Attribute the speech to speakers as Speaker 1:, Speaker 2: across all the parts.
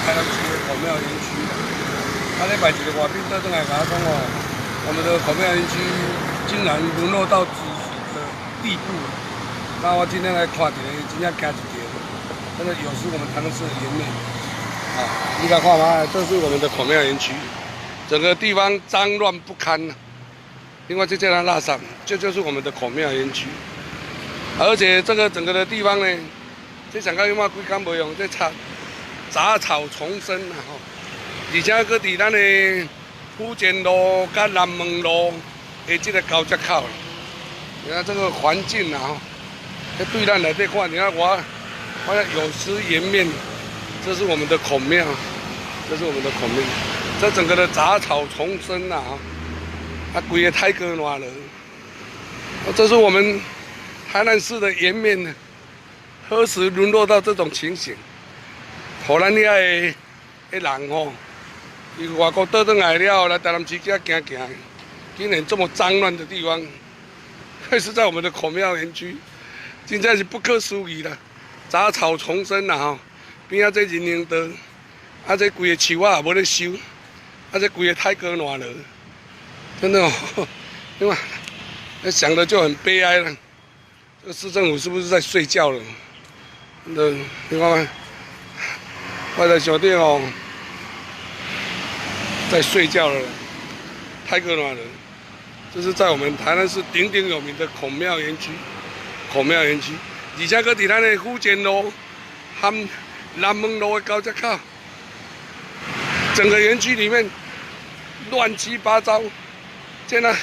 Speaker 1: 台南市的孔庙园区。他咧摆一个外宾到转来甲我讲哦，我们的孔庙园区竟然沦落到止水的地步。那我今天来看一个，真正惊一跳，真的有失我们台南市的颜面。啊，你看看嘛，这是我们的孔庙园区，整个地方脏乱不堪呐。另外，这叫它垃圾，这就是我们的孔庙园区。而且这个整个的地方呢，这上个月嘛几工无用，这杂草丛生啊吼。而且搁伫咱的福建路、甲南门路的这个交接口，你看这个环境啊吼，对咱来这看，你看我有失颜面。这是我们的孔庙，这是我们的孔庙，这整个的杂草丛生啊，规个太哥烂了。这是我们台南市的颜面呢，何时沦落到这种情形？互咱遐的人吼，伊外国倒转来了，来台南市行行，竟然这么脏乱的地方，还是在我们的孔庙园区，真正是不可思议了。杂草丛生啊吼，边仔这人行道，啊这规个树啊也无咧修，啊这规个太哥烂了，真的哦，对吧？想的就很悲哀了。这个市政府是不是在睡觉了？真的，你看看，我在想店哦，在睡觉了，太可暖了。这是在我们台南市鼎鼎有名的孔庙园区，孔庙园区，而且搁伫咱的福建路和南门路的交接口，整个园区里面乱七八糟，现在。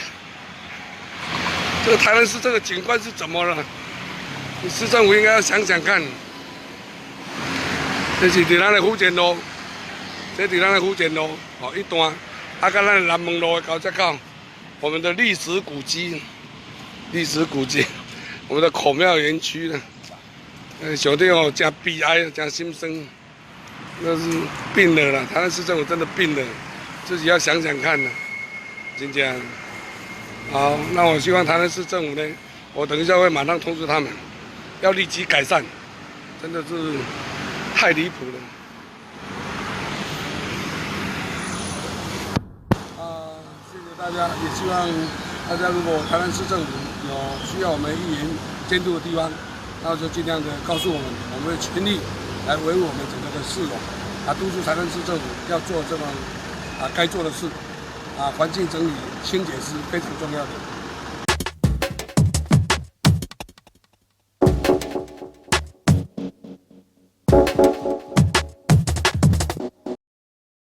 Speaker 1: 这个台南市这个景观是怎么了？市政府应该要想想看。这是伫咱的福建路，这伫咱的福建路哦一段，啊，甲咱的南门路的交接口，我们的历史古迹，我们的孔庙园区呢，小弟哦，真悲哀，真心酸，那是病了啦！台南市政府真的病了，自己要想想看呢，真正。好，那我希望台南市政府呢，我等一下会马上通知他们，要立即改善，真的是太离谱了。谢谢大家，也希望大家如果台南市政府有需要我们议员监督的地方，那就尽量的告诉我们，我们会全力来维护我们整个的市容，督促台南市政府要做这种该做的事。环境整理、清洁是非常重要的。